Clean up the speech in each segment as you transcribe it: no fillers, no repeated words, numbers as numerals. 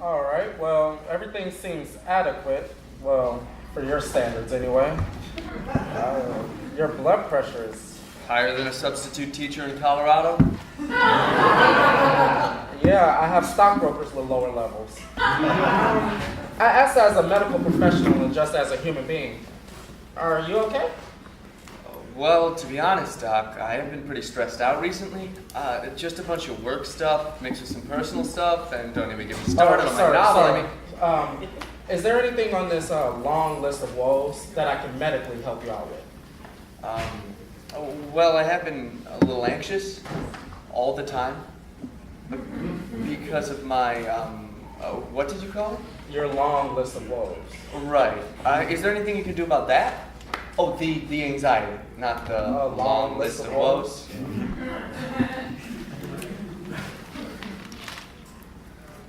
All right, well, everything seems adequate. Well, for your standards anyway. Your blood pressure is... Higher than a substitute teacher in Colorado? Yeah, I have stockbrokers with lower levels. I asked as a medical professional and just as a human being. Are you okay? Well, to be honest, Doc, I have been pretty stressed out recently. Just a bunch of work stuff, mixed with some personal stuff, and don't even get me started on my novel. Sorry. Is there anything on this long list of woes that I can medically help you out with? Well, I have been a little anxious all the time because of my, what did you call it? Your long list of woes. Right. Is there anything you can do about that? Oh, the anxiety, not the long list of woes.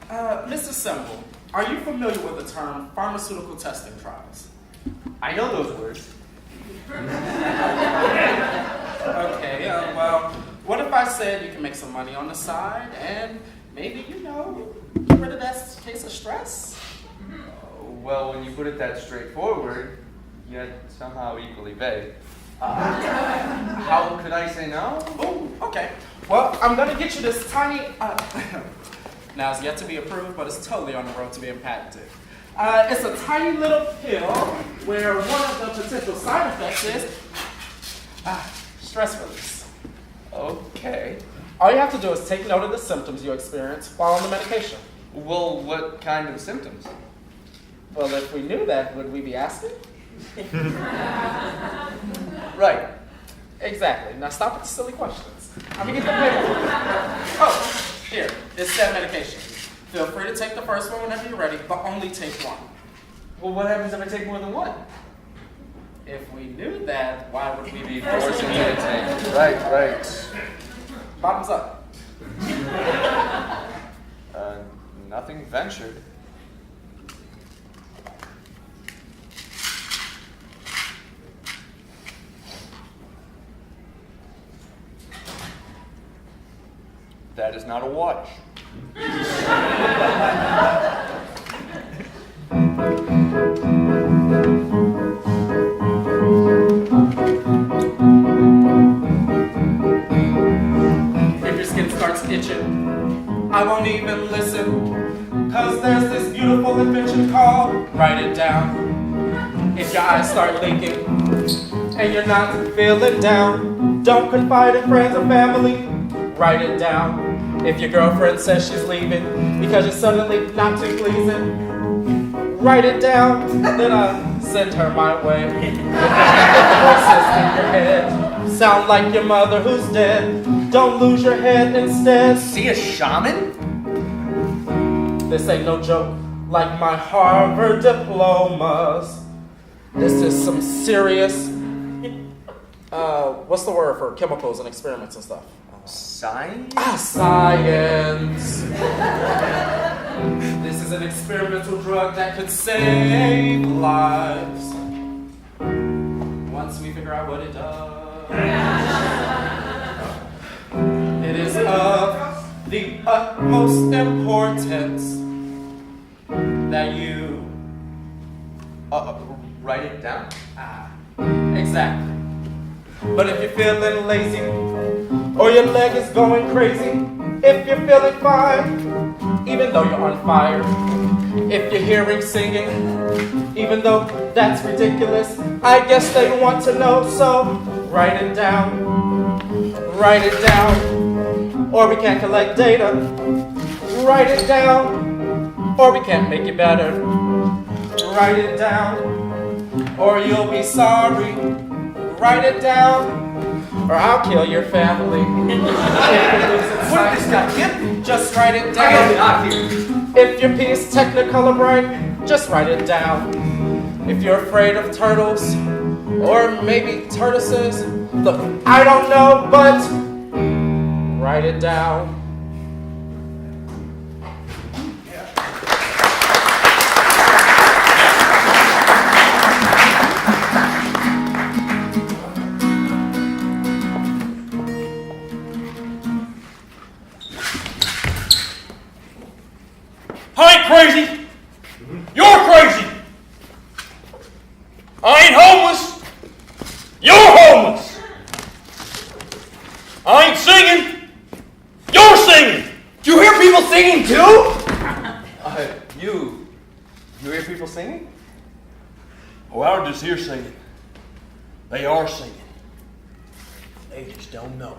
Mr. Semple, are you familiar with the term pharmaceutical testing trials? I know those words. Okay, well, what if I said you can make some money on the side and maybe, get rid of that case of stress? Well, when you put it that straightforward, yet somehow equally vague. How could I say no? Oh, okay. Well, I'm gonna get you this tiny, now it's yet to be approved, but it's totally on the road to being patented. It's a tiny little pill where one of the potential side effects is stress release. Okay. All you have to do is take note of the symptoms you experience while on the medication. Well, what kind of symptoms? Well, if we knew that, would we be asking? Right. Exactly. Now stop with the silly questions. Let me get the paperwork. Oh, here, it's that medication. Feel free to take the first one whenever you're ready, but only take one. Well, what happens if I take more than one? If we knew that, why would we be Forcing me to take. Right. Bottoms up. Nothing ventured. That is not a watch. If your skin starts itching, I won't even listen, 'cause there's this beautiful invention called write it down. If your eyes start leaking and you're not feeling down, don't confide in friends or family, write it down. If your girlfriend says she's leaving because you're suddenly not too pleasing, write it down, then send her my way. If the voices in your head sound like your mother who's dead, don't lose your head instead. See a shaman? This ain't no joke, like my Harvard diplomas. This is some serious, what's the word for chemicals and experiments and stuff? Science? Science. This is an experimental drug that could save lives. Once we figure out what it does. It is of the utmost importance that you Write it down. exactly. But if you're feeling lazy, or your leg is going crazy, if you're feeling fine, even though you're on fire, if you're hearing singing, even though that's ridiculous, I guess they want to know, so write it down, or we can't collect data, write it down, or we can't make it better, write it down, or you'll be sorry, write it down, or I'll kill your family. What did this guy get? Just write it I gotta get down. out here. If your pee is Technicolor bright, just write it down. If you're afraid of turtles, or maybe tortoises, look, I don't know, but write it down. I ain't crazy. You're crazy. I ain't homeless. You're homeless. I ain't singing. You're singing. Do you hear people singing too? You hear people singing? Oh, I don't just hear singing. They are singing. They just don't know.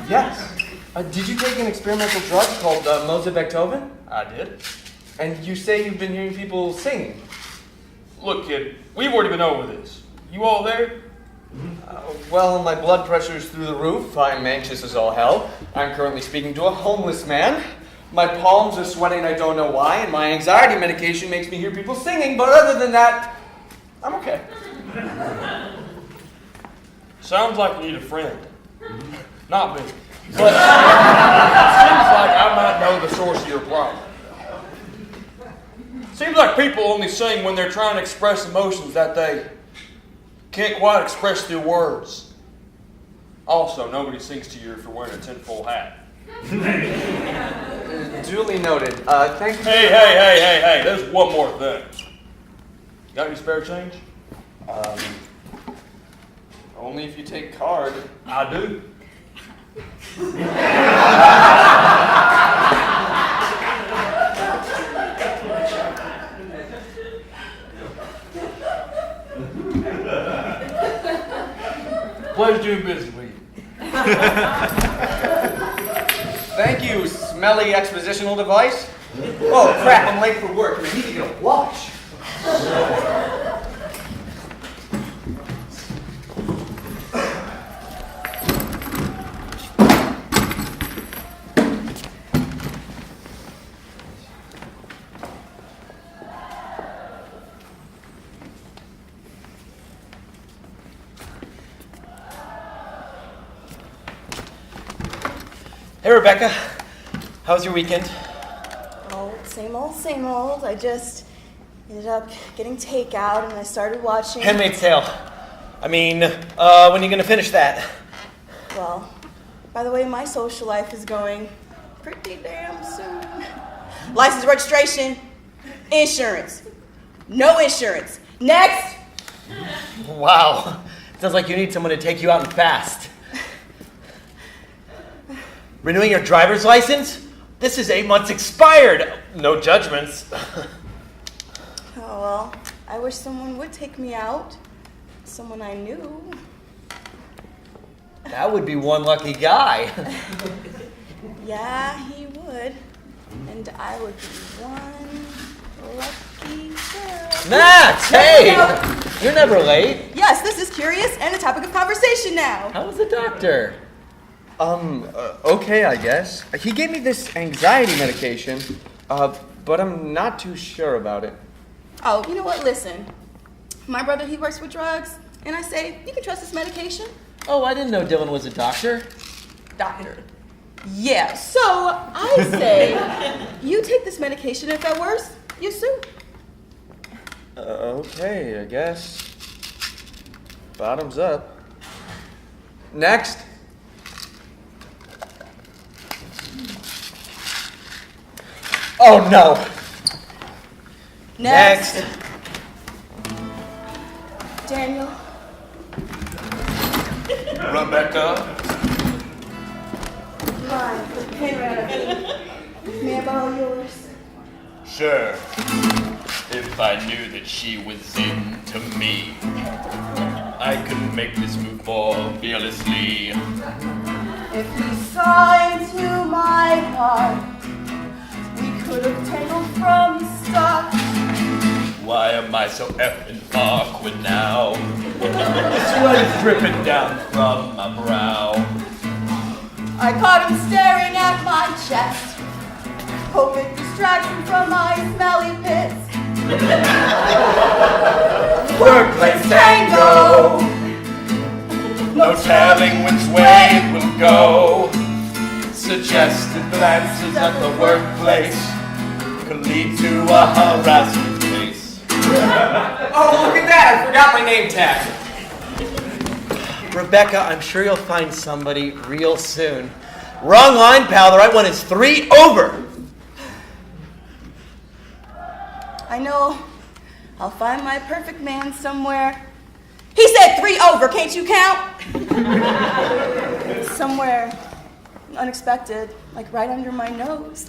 Yes. Did you take an experimental drug called Mozebectoven? I did. And you say you've been hearing people singing? Look, kid, we've already been over this. You all there? Well, my blood pressure's through the roof. I'm anxious as all hell. I'm currently speaking to a homeless man. My palms are sweating, I don't know why, and my anxiety medication makes me hear people singing, but other than that, I'm okay. Sounds like you need a friend. Not me. But seems like I might know the source of your problem. Seems like people only sing when they're trying to express emotions that they can't quite express through words. Also, nobody sings to you if you're wearing a tinfoil hat. Duly noted. Thank you. Hey, there's one more thing. Got any spare change? Only if you take card. I do. Pleasure doing business with you. Thank you, smelly expositional device. Oh crap, I'm late for work and I need to get a watch. Hey, Rebecca. How was your weekend? Oh, same old. I just ended up getting takeout and I started watching. Handmaid's Tale. I mean, when are you going to finish that? Well, by the way, my social life is going pretty damn soon. License, registration, insurance. No insurance. Next! Wow. Sounds like you need someone to take you out and fast. Renewing your driver's license? This is 8 months expired. No judgments. Oh, well, I wish someone would take me out. Someone I knew. That would be one lucky guy. Yeah, he would. And I would be one lucky girl. Max, hey! You're never late. Yes, this is curious and a topic of conversation now. How was the doctor? Okay, I guess. He gave me this anxiety medication, but I'm not too sure about it. Oh, you know what? Listen. My brother, he works with drugs, and I say, you can trust this medication. Oh, I didn't know Dylan was a doctor. Doctor. Yeah, so I say, you take this medication, if at worst, you sue. Okay, I guess. Bottoms up. Next. Oh, no. Next. Daniel. Rebecca. Mine. The pen ran out of ink. May I borrow yours? Sure. If I knew that she was into me, I could make this move more fearlessly. If you saw into my heart, we could have tangled from the start. Why am I so effing awkward now? Sweat is dripping down from my brow. I caught him staring at my chest, hoping to distract him from my smelly pits. Workplace tango. No telling which way it will go. Suggested glances at the workplace could lead to a harassment case. Oh, look at that! I forgot my name tag. Rebecca, I'm sure you'll find somebody real soon. Wrong line, pal. The right one is 3 over. I know I'll find my perfect man somewhere. He said 3 over, can't you count? Somewhere unexpected, like right under my nose.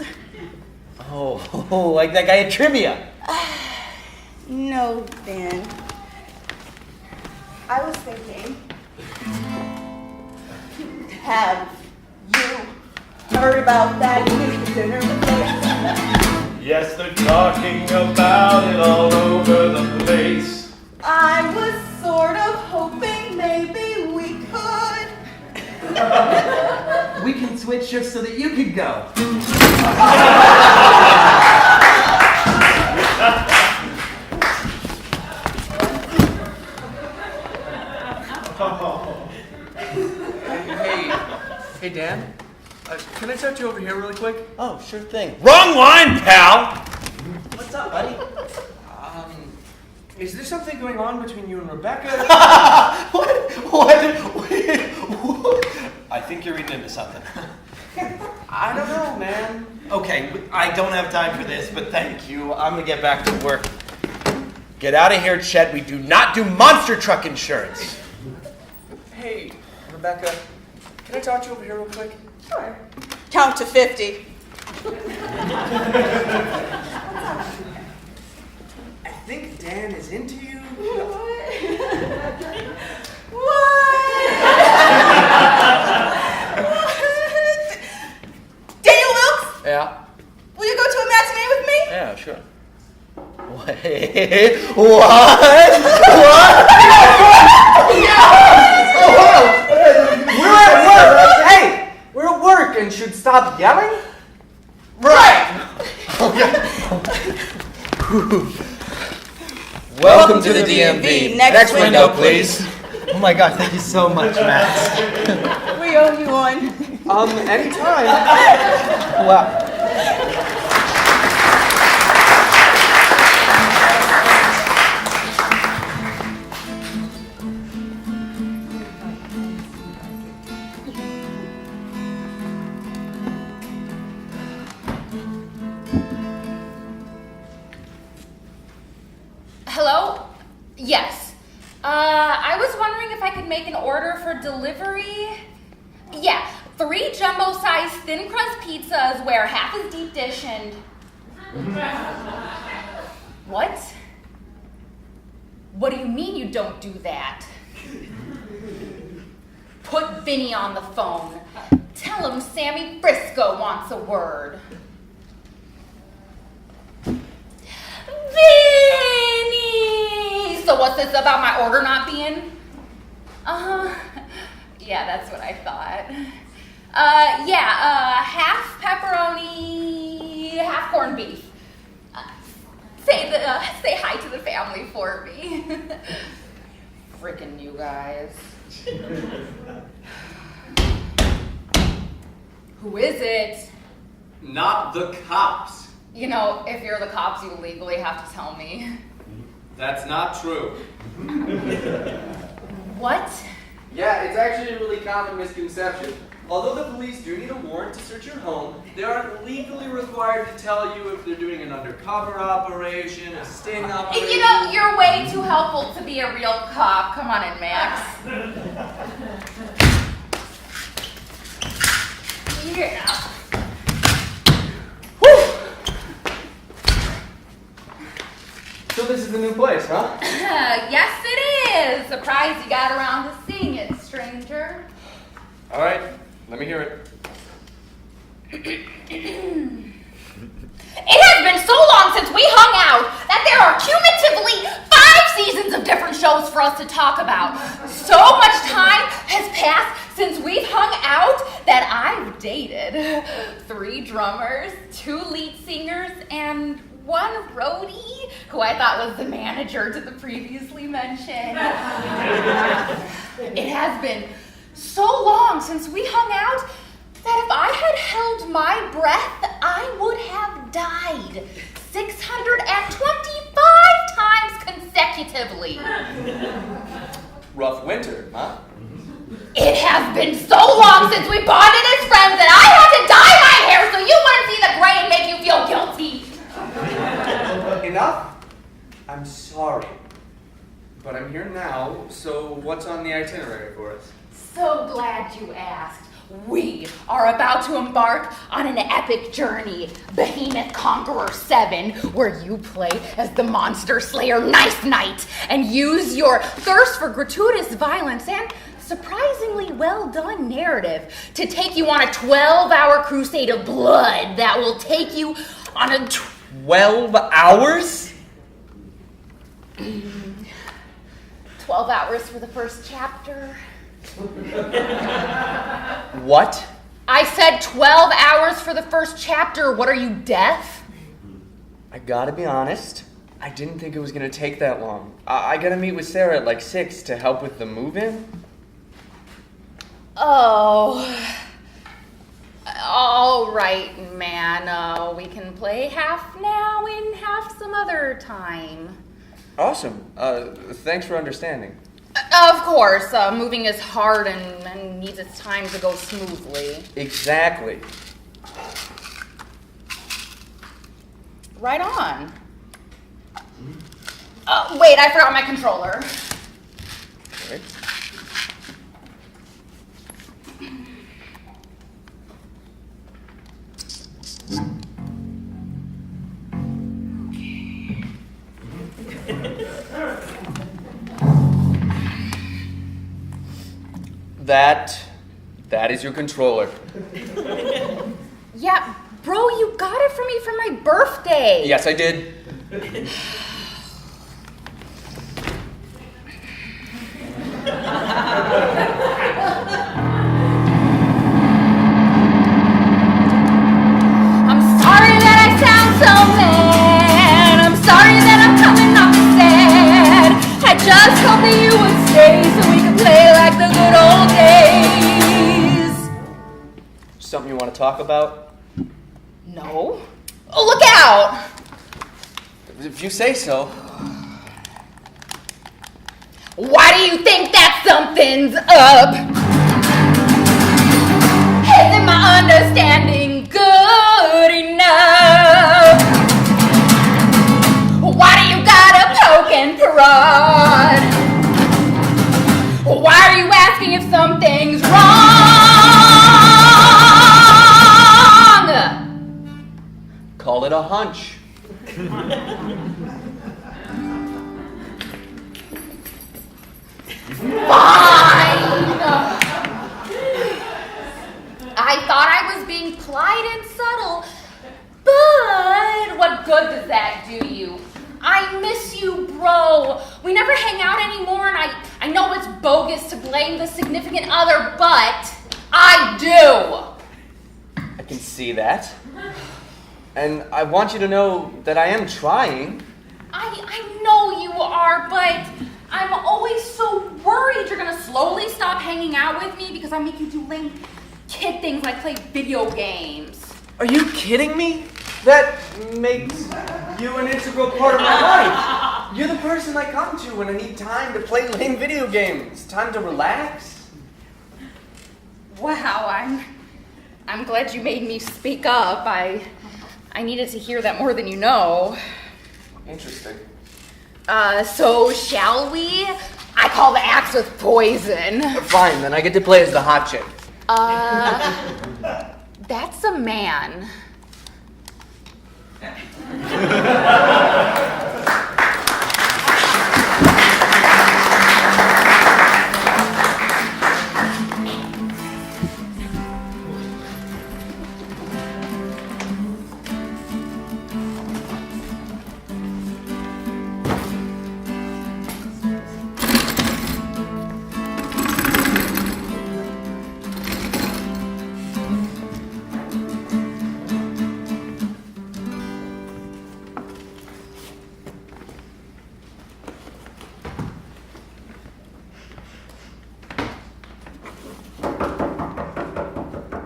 Oh, like that guy at trivia. No, Dan. I was thinking, have you heard about that new dinner place? Yes, they're talking about it all over the place. I was sort of hoping maybe we could. We can switch shifts so that you could go. Hey, Dan. Can I talk to you over here really quick? Oh, sure thing. Wrong line, pal! What's up, buddy? Is there something going on between you and Rebecca? What? I think you're reading into something. I don't know, man. Okay, I don't have time for this, but thank you. I'm gonna get back to work. Get out of here, Chet. We do not do monster truck insurance. Hey, Rebecca. Can I talk to you over here real quick? Sure. Count to 50. I think Dan is into you. What? Daniel Wilkes, Yeah? will you go to a matinee with me? Yeah, sure. Wait, what? We're at work! Hey! We're at work and should stop yelling? Right! Welcome to the DMV. Next window, please. Oh my God, thank you so much, Max. We owe you one. Anytime. Wow. Hello? Yes. I was wondering if I could make an order for delivery. Yeah, 3 jumbo-sized thin crust pizzas where half is deep dish and... What? What do you mean you don't do that? Put Vinny on the phone. Tell him Sammy Frisco wants a word. Vinny! So what's this about my order not being? Yeah, that's what I thought. Half pepperoni, half corned beef. Say hi to the family for me. Frickin' you guys. Who is it? Not the cops. You know, if you're the cops, you legally have to tell me. That's not true. What? Yeah, it's actually a really common misconception. Although the police do need a warrant to search your home, they aren't legally required to tell you if they're doing an undercover operation, a sting operation. You know, you're way too helpful to be a real cop. Come on in, Max. Yeah. So this is the new place, huh? Yes, it is. Surprised you got around to seeing it, stranger. All right, let me hear it. It has been so long since we hung out that there are cumulatively 5 seasons of different shows for us to talk about. So much time has passed since we've hung out that I've dated 3 drummers, 2 lead singers, and 1 roadie who I thought was the manager to the previously mentioned. It has been so long since we hung out that if I had held my breath, I would have died 625 times consecutively. Rough winter, huh? It has been so long since we bonded as friends that I had to dye my hair so you wouldn't see the gray and make you feel guilty. Enough? I'm sorry. But I'm here now, so what's on the itinerary for us? So glad you asked. We are about to embark on an epic journey, Behemoth Conqueror 7, where you play as the Monster Slayer Nice Knight and use your thirst for gratuitous violence and surprisingly well done narrative to take you on a 12-hour crusade of blood that will take you on a 12 hours? 12 hours for the first chapter. What? I said 12 hours for the first chapter. What are you, deaf? I gotta be honest, I didn't think it was gonna take that long. I gotta meet with Sarah at like 6 to help with the move-in. Oh. All right, man. We can play half now and half some other time. Awesome. Thanks for understanding. Of course, moving is hard and needs its time to go smoothly. Exactly. Right on. Wait, I forgot my controller. Right. That is your controller. Yeah, bro, you got it for me for my birthday. Yes, I did. I'm sorry that I sound so mad. I'm sorry that I'm coming off sad. I just hope that you would stay so we could play like the good old days. Something you want to talk about? No. Oh, look out! If you say so. Why do you think that something's up? Isn't my understanding good enough? Why do you gotta poke and prod? Why are you asking if something's wrong? Call it a hunch. Fine. I thought I was being polite and subtle, but what good does that do you? I miss you, bro. We never hang out anymore, and I know it's bogus to blame the significant other, but I do. I can see that. And I want you to know that I am trying. I know you are, but I'm always so worried you're gonna slowly stop hanging out with me because I make you do lame kid things like play video games. Are you kidding me? That makes you an integral part of my life. You're the person I come to when I need time to play lame video games. Time to relax. Wow, I'm glad you made me speak up. I needed to hear that more than you know. Interesting. So shall we? I call the axe with poison. Fine, then I get to play as the hot chick. That's a man.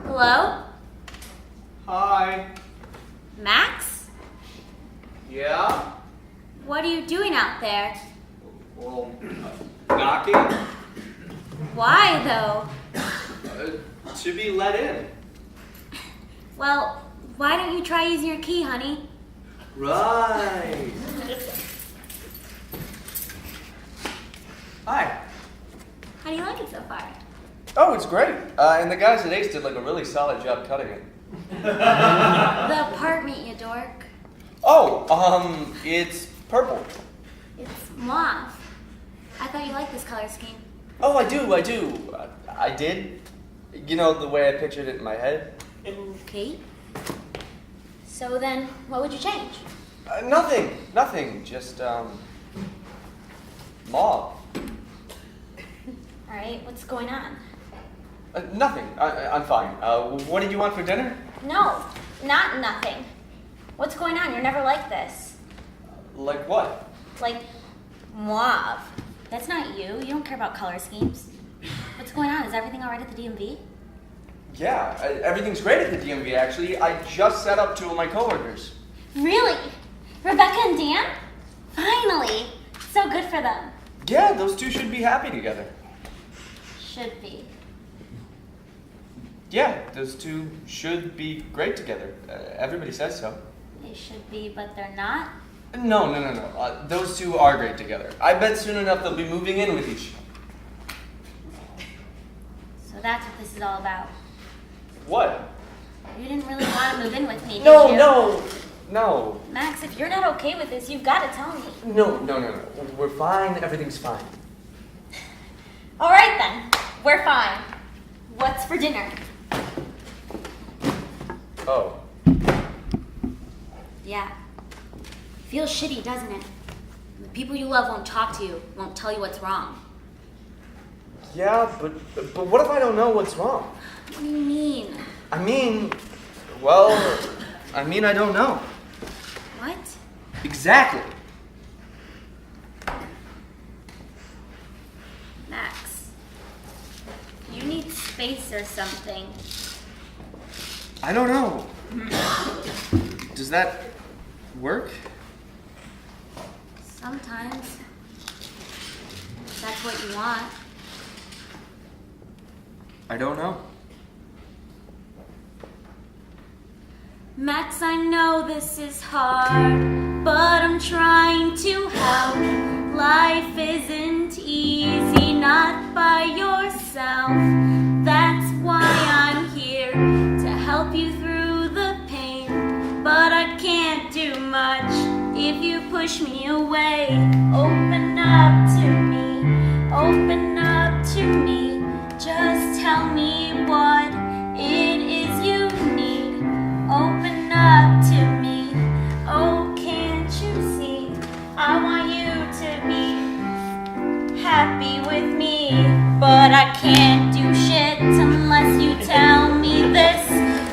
Hello? Hi. Max? Yeah? What are you doing out there? Well, knocking? Why, though? To be let in. Well, why don't you try using your key, honey? Right. Hi. How do you like it so far? Oh, it's great. And the guys at Ace did like a really solid job cutting it. The apartment, you dork. Oh, it's purple. It's mauve. I thought you liked this color scheme. Oh, I do. I did. You know, the way I pictured it in my head. Okay. So then, what would you change? Nothing. Just, mauve. Alright, what's going on? Nothing. I'm fine. What did you want for dinner? No, not nothing. What's going on? You're never like this. Like what? Like, mauve. That's not you. You don't care about color schemes. What's going on? Is everything alright at the DMV? Yeah, everything's great at the DMV, actually. I just set up 2 of my coworkers. Really? Rebecca and Dan? Finally! So good for them. Yeah, those 2 should be happy together. Should be. Yeah, those 2 should be great together. Everybody says so. They should be, but they're not. No. Those 2 are great together. I bet soon enough they'll be moving in with each other. So that's what this is all about. What? You didn't really want to move in with me, did No. you? Max, if you're not okay with this, you've got to tell me. No. We're fine. Everything's fine. All right then, we're fine. What's for dinner? Oh. Yeah. Feels shitty, doesn't it? The people you love won't talk to you, won't tell you what's wrong. Yeah, but what if I don't know what's wrong? What do you mean? I don't know. What? Exactly. Max, you need space or something. I don't know. Does that work? Sometimes. That's what you want. I don't know. Max, I know this is hard, but I'm trying to help. Life isn't easy, not by yourself. That's why I'm here, to help you through the pain. But I can't do much if you push me away. Open up to me, open up to me. Just tell me what it is you need. Open up to me. Oh, can't you see? I want you to be happy with me. But I can't do shit unless you tell me this.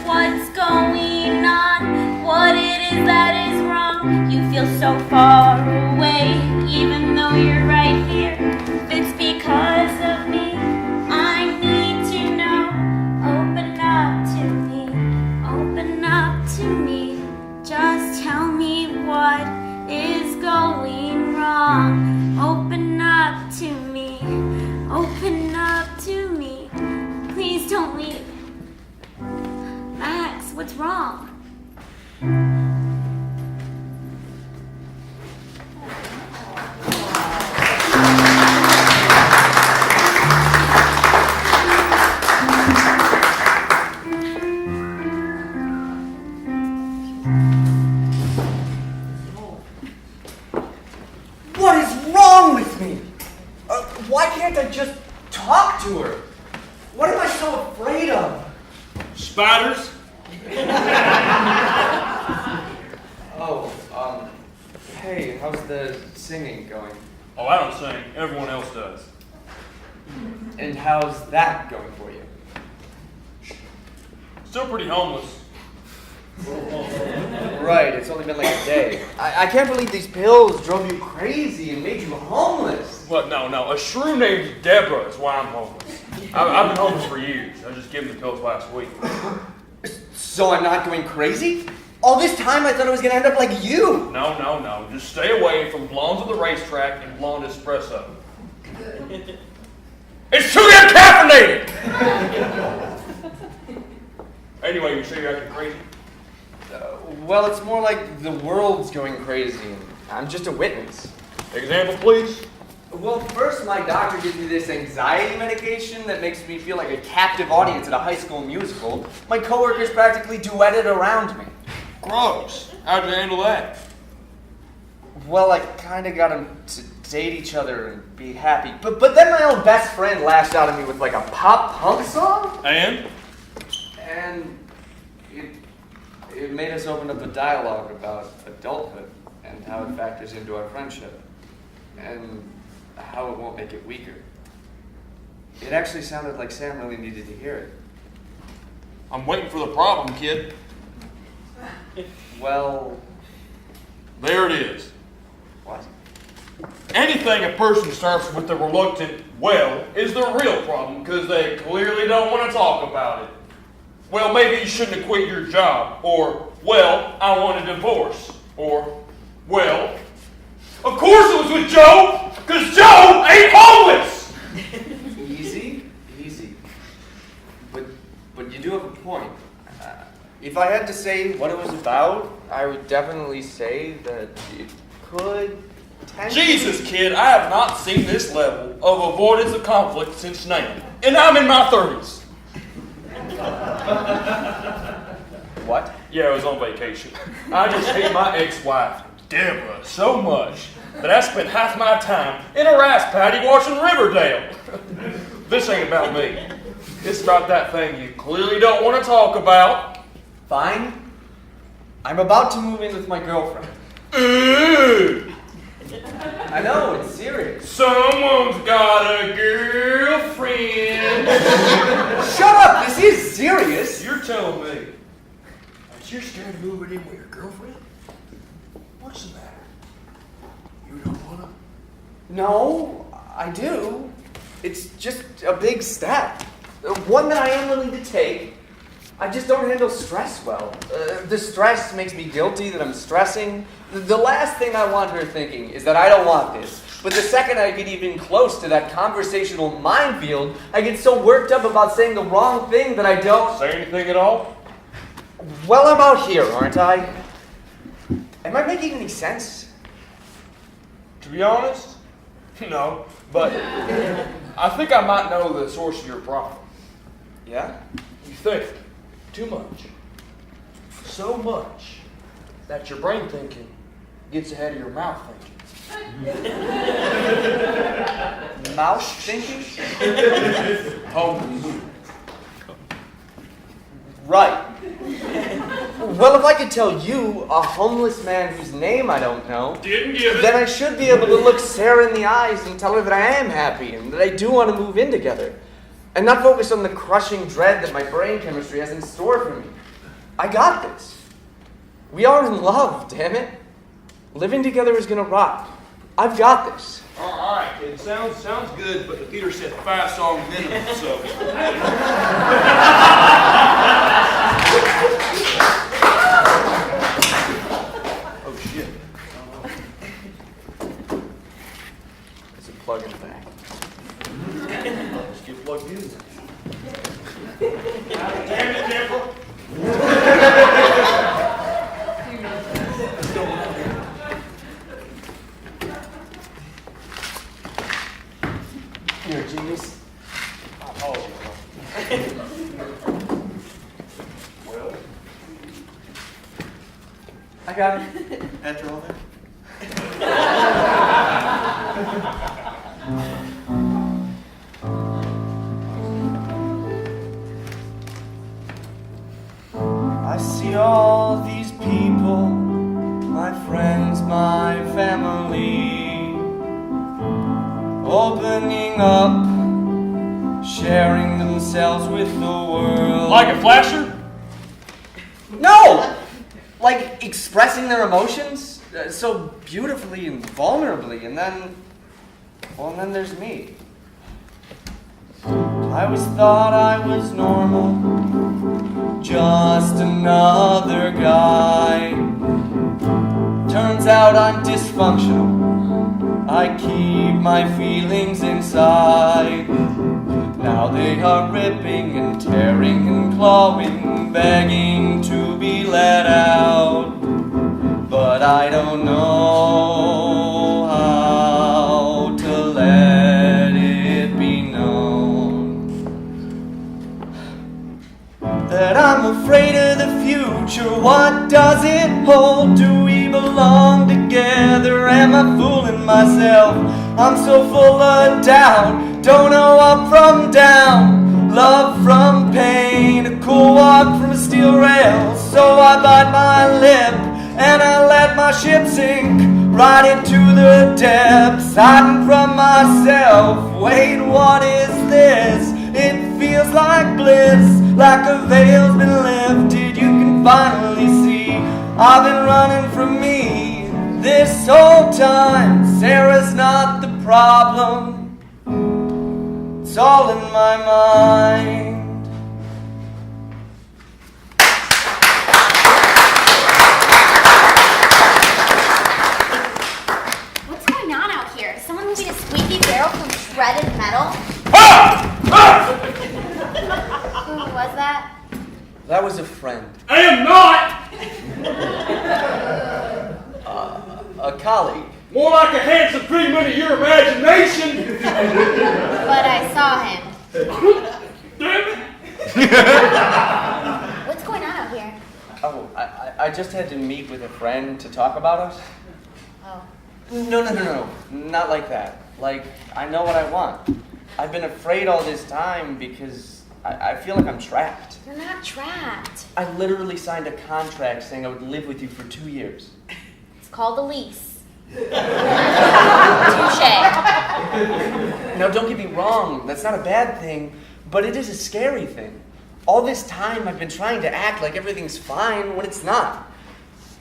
What's going on? What it is that is wrong? You feel so far away, even though you're right here. It's because of me. I need to know. Open up to me. Open up to me. Just tell me what is going wrong. Open up to me. Open up to me. Please don't leave. Max, what's wrong? What is wrong with me? Why can't I just talk to her? What am I so afraid of? Spiders? Hey, how's the singing going? Oh, I don't sing. Everyone else does. And how's that going for you? Still pretty homeless. Right, it's only been like a day. I can't believe these pills drove you crazy and made you homeless. What? No. A shrew named Deborah is why I'm homeless. I've been homeless for years. I just gave him the pills last week. So I'm not going crazy? All this time I thought I was going to end up like you. No. Just stay away from blondes of the racetrack and blonde espresso. It's too damn caffeinated! Anyway, you say you're acting crazy? Well, it's more like the world's going crazy. I'm just a witness. Example, please. Well, first my doctor gives me this anxiety medication that makes me feel like a captive audience at a high school musical. My coworkers practically duetted around me. Gross. How'd you handle that? Well, I kind of got them to date each other and be happy. But then my own best friend lashed out at me with like a pop punk song. And? And it made us open up a dialogue about adulthood and how it factors into our friendship. And how it won't make it weaker. It actually sounded like Sam really needed to hear it. I'm waiting for the problem, kid. Well, There it is. what? Anything a person starts with a reluctant, well, is the real problem because they clearly don't want to talk about it. Well, maybe you shouldn't have quit your job. Or, well, I want a divorce. Or, well, of course it was with Joe, because Joe ain't homeless! Easy. But you do have a point. If I had to say what it was about, I would definitely say that it could potentially... Jesus, kid, I have not seen this level of avoidance of conflict since now. And I'm in my 30s. What? Yeah, I was on vacation. I just hate my ex-wife, Deborah, so much that I spent half my time in a rice paddy watching Riverdale. This ain't about me. It's about that thing you clearly don't want to talk about. Fine. I'm about to move in with my girlfriend. Ooh, I know, it's serious. someone's got a girlfriend. Shut up! This is serious! You're telling me that you're scared of moving in with your girlfriend? What's the matter? You don't want to? No, I do. It's just a big step. One that I am willing to take. I just don't handle stress well. The stress makes me guilty that I'm stressing. The last thing I want her thinking is that I don't want this. But the second I get even close to that conversational minefield, I get so worked up about saying the wrong thing that I don't... Say anything at all? Well, I'm out here, aren't I? Am I making any sense? To be honest, no. But I think I might know the source of your problem. Yeah? You think too much. So much that your brain thinking gets ahead of your mouth thinking. Mouse thinking? Homeless. Right. Well, if I could tell you, a homeless man whose name I don't know, Didn't give it. then I should be able to look Sarah in the eyes and tell her that I am happy and that I do want to move in together. And not focus on the crushing dread that my brain chemistry has in store for me. I got this. We are in love, damn it. Living together is gonna rock. I've got this. All right, kid. Sounds good, but the Peter said 5-song minimum, so. Oh shit. It's a plug-in thing. Let's get plugged in. Damn it, Deborah. You're a genius. Oh, well. I got it. After all that? I see all these people, my friends, my family, opening up, sharing themselves with the world. Like a flasher? No! Like expressing their emotions so beautifully and vulnerably, and then there's me. I always thought I was normal, just another guy. Turns out I'm dysfunctional. I keep my feelings inside. Now they are ripping and tearing and clawing, begging to be let out. But I don't know how to let future? What does it hold? Do we belong together? Am I fooling myself? I'm so full of doubt. Don't know up from down, love from pain, a cool walk from a steel rail. So I bite my lip and I let my ship sink right into the depths, hiding from myself. Wait, what is this? It feels like bliss, like a veil's been lifted. You can finally see I've been running from me this whole time. Sarah's not the problem, it's all in my mind. What's going on out here? Is someone moving a squeaky barrel from shredded metal? Who was that? That was a friend. I am not! A colleague. More like a handsome figment of your imagination! But I saw him. Damn it! What's going on out here? Oh, I just had to meet with a friend to talk about us. Oh. No. Not like that. Like, I know what I want. I've been afraid all this time because I feel like I'm trapped. You're not trapped. I literally signed a contract saying I would live with you for 2 years. It's called a lease. Touche. Now, don't get me wrong, that's not a bad thing, but it is a scary thing. All this time I've been trying to act like everything's fine when it's not.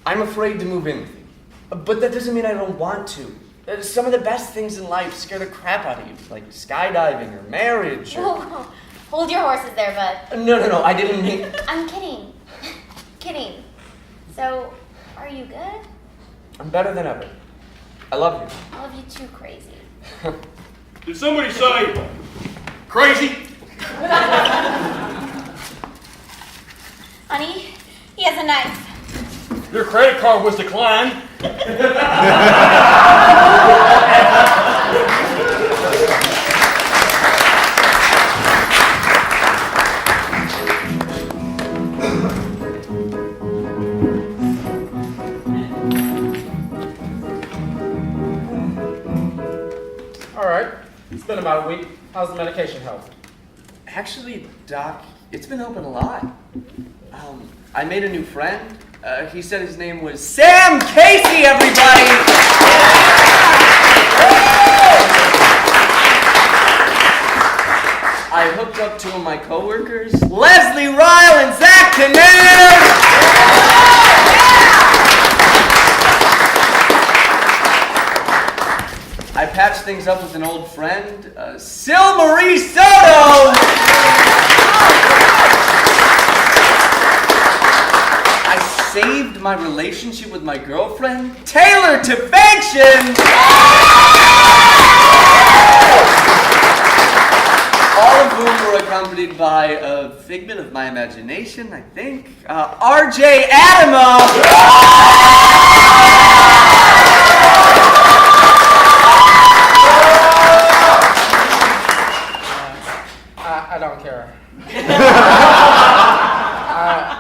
I'm afraid to move in with you. But that doesn't mean I don't want to. Some of the best things in life scare the crap out of you, like skydiving or marriage or... Whoa. Hold your horses there, bud. No, I didn't mean... I'm kidding. Kidding. So, are you good? I'm better than ever. I love you. I love you too, crazy. Did somebody say crazy? Honey, he has a knife. Your credit card was declined. All right. It's been about a week. How's the medication help? Actually, Doc, it's been helping a lot. I made a new friend. He said his name was Sam Casey, everybody! I hooked up two of my coworkers, Leslie Ryle and Zach Kinnair! I patched things up with an old friend, Sil Marie Soto! I saved my relationship with my girlfriend, Taylor Tefanction! All of whom were accompanied by a figment of my imagination, I think, RJ Adama! I don't care.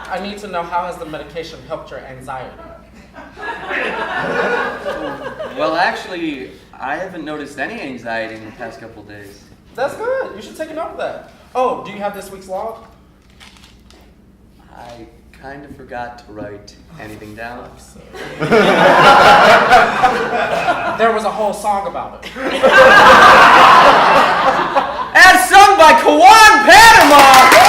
I need to know, how has the medication helped your anxiety? Well, actually, I haven't noticed any anxiety in the past couple days. That's good. You should take a note of that. Oh, do you have this week's log? I kind of forgot to write anything down. There was a whole song about it. As sung by Kawan Panama!